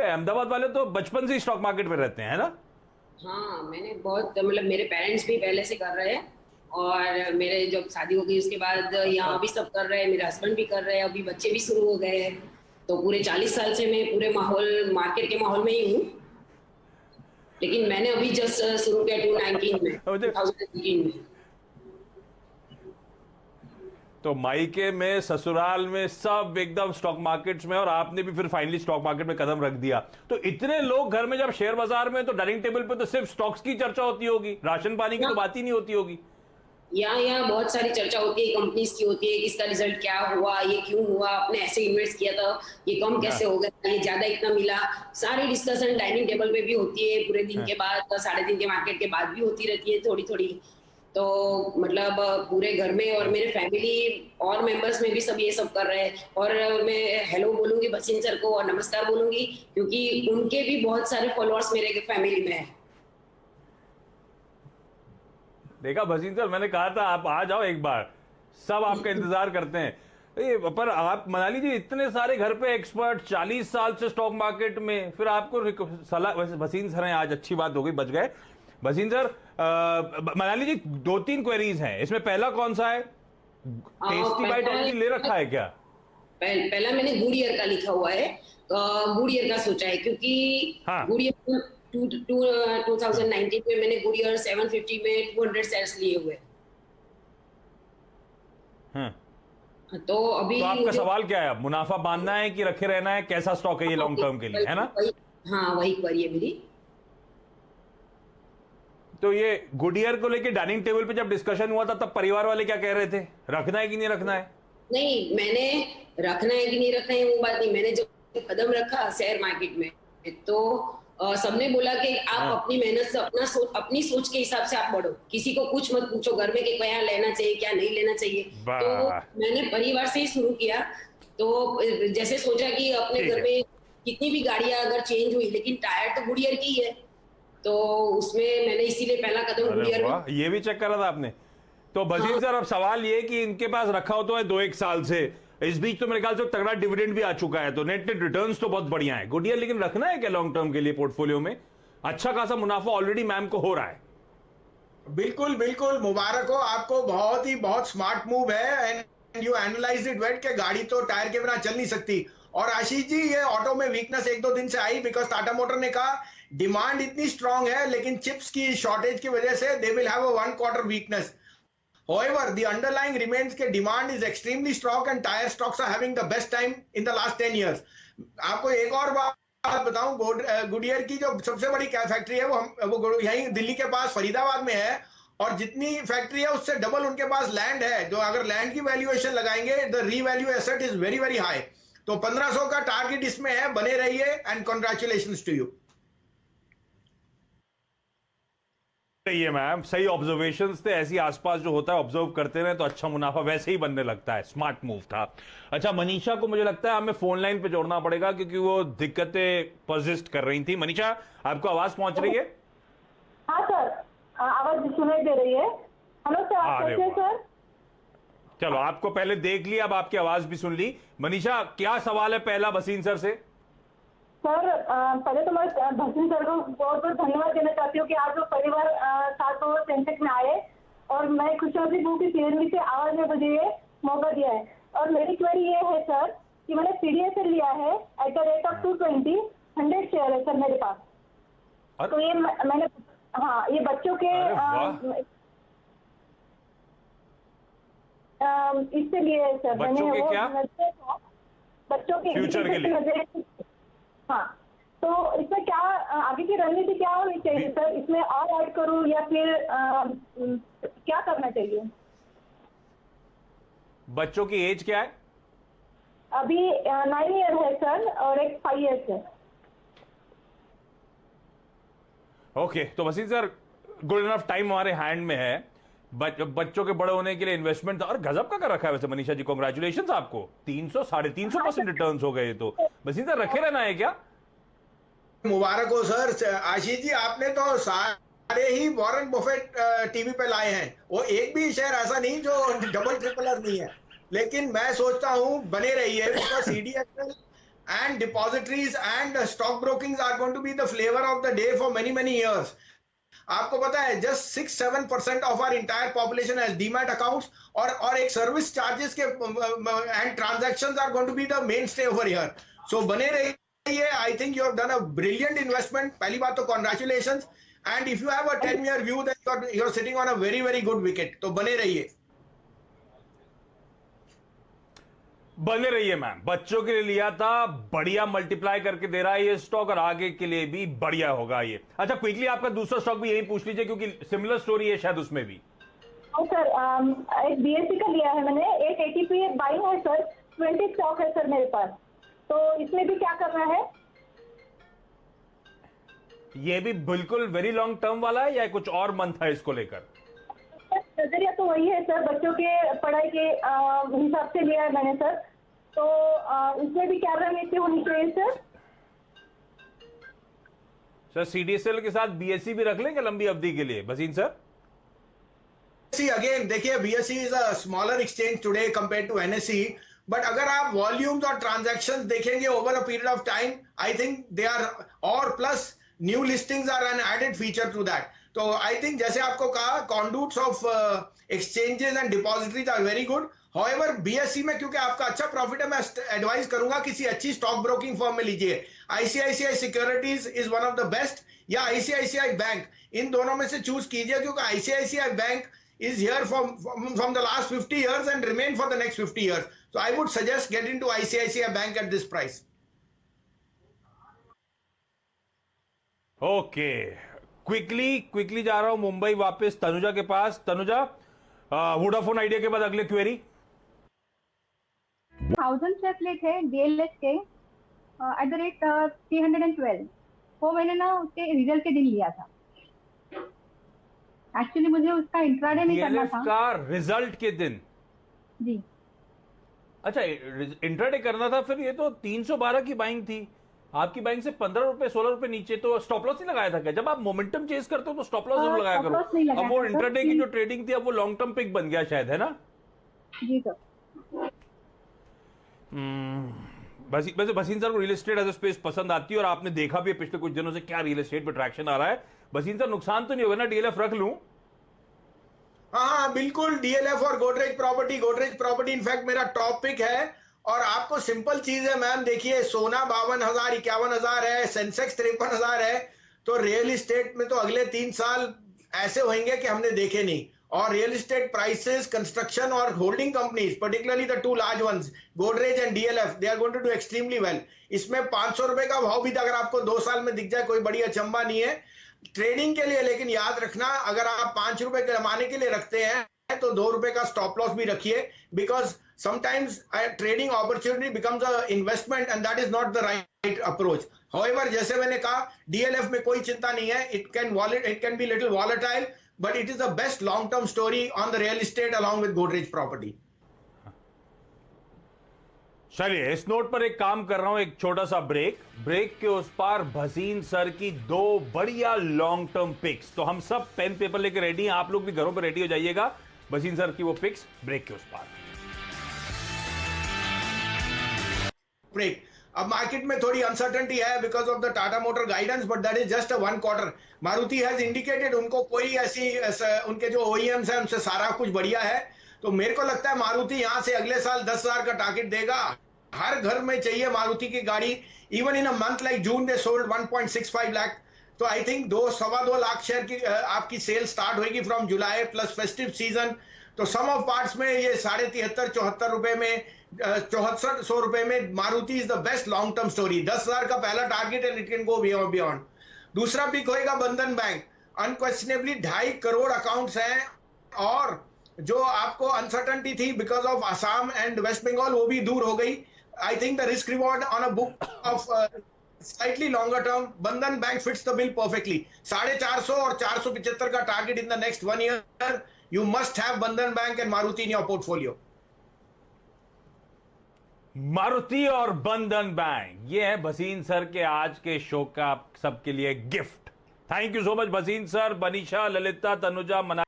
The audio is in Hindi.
अहमदाबाद वाले तो बचपन से ही स्टॉक मार्केट में रहते हैं, है ना? हाँ, मैंने बहुत मतलब मेरे पेरेंट्स भी पहले से कर रहे हैं। और मेरे जब शादी हो गई उसके बाद यहाँ भी सब कर रहे हैं, मेरे हस्बैंड भी कर रहे हैं, अभी बच्चे भी शुरू हो गए हैं। तो पूरे 40 साल से मैं पूरे माहौल मार्केट के माहौल में ही हूँ। लेकिन मैंने अभी जस्ट शुरू किया 2019 में, मुझे 2018 में। तो मायके में, ससुराल में सब एकदम स्टॉक मार्केट्स में, और आपने भी फिर फाइनली स्टॉक मार्केट में कदम रख दिया। तो इतने लोग घर में जब शेयर बाजार में, तो डाइनिंग टेबल पे तो सिर्फ स्टॉक्स की चर्चा होती होगी, राशन पानी की तो बात ही नहीं होती होगी। यहाँ बहुत सारी चर्चा होती है, कंपनीज की होती है, किसका रिजल्ट क्या हुआ, ये क्यों हुआ, आपने ऐसे इन्वेस्ट किया था, ये कम कैसे हाँ, हो गया, ये ज्यादा इतना मिला। सारी डिस्कशन डाइनिंग टेबल पे भी होती है, पूरे दिन हाँ। के बाद, साढ़े दिन के मार्केट के बाद भी होती रहती है थोड़ी थोड़ी। तो मतलब पूरे घर में और मेरे फैमिली और मेंबर्स में भी सब ये सब कर रहे हैं। और मैं हेलो बोलूंगी बचिन सर को और नमस्कार बोलूंगी, क्योंकि उनके भी बहुत सारे फॉलोअर्स मेरे फैमिली में है। देखा भसीन सर, मैंने कहा था आप आ जाओ एक बार, सब आपका इंतजार करते हैं। पर आप मनाली जी, इतने सारे घर पे एक्सपर्ट, 40 साल से स्टॉक मार्केट में, फिर आपको सलाह। वैसे भसीन सर हैं आज, अच्छी बात हो गई, बच गए। भसीन सर, मनाली जी, 2-3 क्वेरीज हैं, इसमें पहला कौन सा है? टेस्टी बाइट पहला ऑलरेडी ले रखा है क्या? पहला मैंने गुड ईयर का लिखा हुआ है। गुड ईयर का सोचा है क्योंकि हाँ, गुड ईयर 2019 में मैंने गुड ईयर 750 में 200 शेयर्स लिए हुए। हाँ। तो अभी तो आपका मुझे सवाल क्या है? अब मुनाफा बांधना है कि रखे रहना है? कैसा स्टॉक है ये लॉन्ग टर्म के लिए, है ना? वही, हाँ वही क्वेरी है मेरी। तो ये गुडियर को लेके डाइनिंग टेबल पे जब डिस्कशन हुआ था, तब परिवार वाले क्या कह रहे थे? रखना है कि नहीं रखना है? नहीं, मैंने रखना है कि नहीं रखना है वो बात नहीं, मैंने जब कदम रखा शेयर मार्केट में तो सबने बोला कि आप हाँ। अपनी मेहनत से अपनी सोच के हिसाब से आप बढ़ो, किसी को कुछ मत पूछो घर में कि क्या लेना चाहिए क्या नहीं लेना चाहिए। तो वाह। मैंने परिवार से ही शुरू किया। तो जैसे सोचा कि अपने ठीक घर है। में कितनी भी गाड़ियां अगर चेंज हुई लेकिन टायर तो गुड़ियर की ही है। तो उसमें मैंने इसीलिए पहला कदम अरे गुड़ियर में। वाह, ये भी चेक करा था आपने। तो हाँ, भसीन सर, अब सवाल ये कि इनके पास रखा हो तो है 2-1 साल से, इस बीच तो मेरे ख्याल से तगड़ा डिविडेंड भी आ चुका है, तो नेट नेट रिटर्न्स तो बहुत बढ़िया है गुडियर, लेकिन रखना है क्या लॉन्ग टर्म के लिए पोर्टफोलियो में? अच्छा खासा मुनाफा ऑलरेडी मैम को हो रहा है। बिल्कुल बिल्कुल, मुबारक हो आपको, बहुत स्मार्ट मूव है। And you analyse it wait के गाड़ी तो टायर के बिना चल नहीं सकती। और आशीष जी, ये ऑटो में वीकनेस एक दो दिन से आई बिकॉज टाटा मोटर ने कहा डिमांड इतनी स्ट्रांग है, लेकिन चिप्स की शॉर्टेज की वजह से they will have a 1 quarter weakness. However, the underlying remains के demand is extremely strong and tire stocks are having the best time in the last 10 years. आपको एक और बात बताऊं, गुडियर की जो सबसे बड़ी फैक्ट्री है वो यहीं दिल्ली के पास फरीदाबाद में है। और जितनी फैक्ट्री है उससे डबल उनके पास लैंड है, जो अगर लैंड की वैल्यूएशन लगाएंगे the revalue asset is very very high. तो 1500 का टारगेट इसमें है, बने रहिए एंड कॉन्ग्रेचुलेशंस टू यू। सही है मैम, सही ऑब्जर्वेशंस थे, ऐसी आसपास जो होता है ऑब्जर्व करते रहे तो अच्छा मुनाफा वैसे ही बनने लगता है, स्मार्ट मूव था। अच्छा, मनीषा को मुझे लगता है हमें फोन लाइन पे जोड़ना पड़ेगा, क्योंकि वो दिक्कतें परसिस्ट कर रही थी। मनीषा, आपको आवाज पहुंच रही है? हाँ सर, आवाज सुनाई दे रही है। हेलो सर, आप अरे कैसे हैं वाह, सर? चलो आपको पहले देख लिया, अब आपकी आवाज भी सुन ली। मनीषा, क्या सवाल है पहला भसीन सर से? सर, पहले तो मैं भसीन सर को बहुत बहुत धन्यवाद देना चाहती हूँ कि आज वो परिवार साथ वो सेंसेक्स में आए। और मैं खुशनसीब हूँ कि पीएनबी से आवाज में मुझे ये मौका दिया है। और मेरी क्वेरी ये है सर कि मैंने सीडीएस लिया है at the rate of 220, 100 share है सर मेरे पास। तो ये मैंने, हाँ, ये बच्चों के अरे वाह, इससे लिए है सर। बच्चों मैंने के वो क्या? बच्चों के फ्यूचर के लिए? हाँ। तो इसमें क्या आगे की रणनीति क्या होनी चाहिए सर? इसमें और ऐड करूं या फिर क्या करना चाहिए? बच्चों की एज क्या है? अभी 9 ईयर है सर और एक 5 ईयर है। ओके, तो Wasim sir, good enough time हमारे हैंड में है। बच्चों के बड़े होने के लिए इन्वेस्टमेंट और गजब का कर रखा है वैसे मनीषा जी, कॉन्ग्रेचुलेशन आपको, 300-350% रिटर्न्स हो गए। तो वसीम सर, रखे रहना है क्या? मुबारक हो सर। आशीष जी, आपने तो सारे ही वॉरेन बफेट टीवी पे लाए हैं, वो एक भी शेयर ऐसा नहीं जो डबल ट्रिपल नहीं है। लेकिन मैं सोचता हूं बने रहिए, because CDSL and depositories and stock brokings are going to be the flavor of the day for many years. आपको पता है just 6-7% of our entire population has demat accounts और एक सर्विस चार्जेस के and transactions are going to be the mainstay over here. So बने रहिए. I think you have done a brilliant investment. पहली बात तो congratulations. And if you have a 10-year view, then you're sitting on a very good wicket. तो बने रहिए. बने रहिए मैम. बच्चों के लिए लिया था, बढ़िया मल्टीप्लाई करके दे रहा है ये स्टॉक और आगे के लिए भी बढ़िया होगा ये. अच्छा, क्विकली आपका दूसरा स्टॉक भी यही पूछ लीजिए क्योंकि सिमिलर स्टोरी है शायद उसमें भी. सर एक बीएससी का लिया है मैंने, एक एटीपी बाइंग है सर, 20 स्टॉक है सर मेरे पास, तो इसमें भी क्या करना है? ये भी बिल्कुल वेरी लॉन्ग टर्म वाला है या कुछ और मंथ है इसको लेकर? नजरिया तो वही है सर, बच्चों के पढ़ाई के हिसाब से लिया है मैंने सर, तो इसमें भी क्या रणनीति होनी चाहिए सर? सर सीडीएसएल के साथ बीएससी भी रख लेंगे लंबी अवधि के लिए भसीन सर? See again, देखिए BSE is a smaller exchange today compared to NSE, but अगर आप वॉल्यूम्स और ट्रांजैक्शंस देखेंगे over a period of time, I think they are, और plus new listings are an added feature to that. तो आई थिंक जैसे आपको कहा, conduits of exchanges and depositories are very good. However BSE में क्योंकि आपका अच्छा प्रॉफिट है, मैं एडवाइस करूंगा किसी अच्छी स्टॉक ब्रोकिंग फर्म में लीजिए. ICICI securities is one of the best, या आईसीआईसीआई बैंक, इन दोनों में से चूज कीजिए क्योंकि ICICI bank is here from the last 50 years and remain for the next 50 years. So I would suggest get into ICICI Bank at this price. Okay, quickly जा रहा हूं मुंबई वापस तनुजा के पास. तनुजा, वोडाफोन आइडिया के बाद अगले क्वेरी. 1000 शेयर प्लेट है डीएलएस के एट द रेट 312. वो मैंने ना उसके रिजल्ट के दिन लिया था. एक्चुअली मुझे उसका इंट्राडे नहीं करना था. का रिजल्ट के दिन? जी. अच्छा, इंट्राडे करना था. फिर ये तो 312 की बाइंग थी, आपकी बाइंग से 15 रुपए 16 रुपए नीचे, तो स्टॉप लॉस नहीं लगाया था क्या? जब आप मोमेंटम चेस करते हो तो स्टॉप लॉस जरूर लगाया करो. अब वो इंट्राडे की जो ट्रेडिंग थी अब वो लॉन्ग टर्म पिक बन गया शायद, है ना? जी सर. वैसे भसीन सर को real estate as a space पसंद आती है और आपने देखा भी है पिछले कुछ दिनों से क्या रियल एस्टेट पे ट्रैक्शन आ रहा है. भसीन सर, नुकसान तो नहीं होगा ना? डीएलएफ रख लूं? हाँ बिल्कुल, डीएलएफ और गोदरेज प्रॉपर्टी इनफैक्ट मेरा टॉप पिक है. और आपको सिंपल चीज है मैम, देखिए सोना 52,000 51,000 है, सेंसेक्स 53,000 है, तो रियल एस्टेट में तो अगले 3 साल ऐसे होंगे कि हमने देखे नहीं. और रियल एस्टेट प्राइसेस, कंस्ट्रक्शन और holding companies, particularly the 2 large ones, Godrej and DLF, they are going to do extremely well. इसमें 500 रुपए का भाव भी अगर आपको 2 साल में दिख जाए, कोई बड़ी अचंबा नहीं है ट्रेडिंग के लिए. लेकिन याद रखना, अगर आप 5 रुपए कमाने के लिए रखते हैं तो 2 रुपए का स्टॉप लॉस भी रखिए, because sometimes trading opportunity becomes a investment and that is not the right approach. However, जैसे मैंने कहा, डीएलएफ में कोई चिंता नहीं है. It can be little volatile, but it is the best long term story on the real estate along with Godrej property. चलिए, इस नोट पर एक काम कर रहा हूं, एक छोटा सा ब्रेक के उस पार भसीन सर की 2 बढ़िया लॉन्ग टर्म पिक्स. तो हम सब पेन पेपर लेकर रेडी हैं, आप लोग भी घरों पर रेडी हो जाइएगा. भसीन सर की वो पिक्स ब्रेक के उस पार. ब्रेक. अब मार्केट में थोड़ी अनसर्टेनिटी है because of the Tata motor guidance, but that is just a 1 quarter. Maruti has indicated उनको कोई उनके जो ओईएम्स हैं उनसे सारा कुछ बढ़िया है. तो मेरे को लगता है मारुति यहां से अगले साल 10,000 का टारगेट देगा. हर घर में चाहिए मारुति की गाड़ी. Even in a month like June they sold 1.65 lakh. तो आई थिंक 2-2.25 लाख शेयर की आपकी सेल स्टार्ट होगी from July plus festive season. तो सम ऑफ पार्ट्स में ये 73-74 रुपए में 7400 रुपए में Maruti is the best long term story. 10,000 का पहला target and it can go beyond. दूसरा पिक होएगा बंधन बैंक. अनक्वेश्चनेबली 2.5 करोड़ अकाउंट्स हैं, और जो आपको अनसर्टेनिटी थी because of Assam and West Bengal, वो भी दूर हो गई. I think the risk reward on a book of slightly longer term, Bandhan bank fits the bill perfectly. 450 और 475 का target in the next 1 year. You must have Bandhan bank and Maruti in your portfolio. Maruti और बंधन बैंक, ये है भसीन सर के आज के शो का सबके लिए gift. Thank you so much Bhasin sir, Banisha, Lalita, Tanuja, मना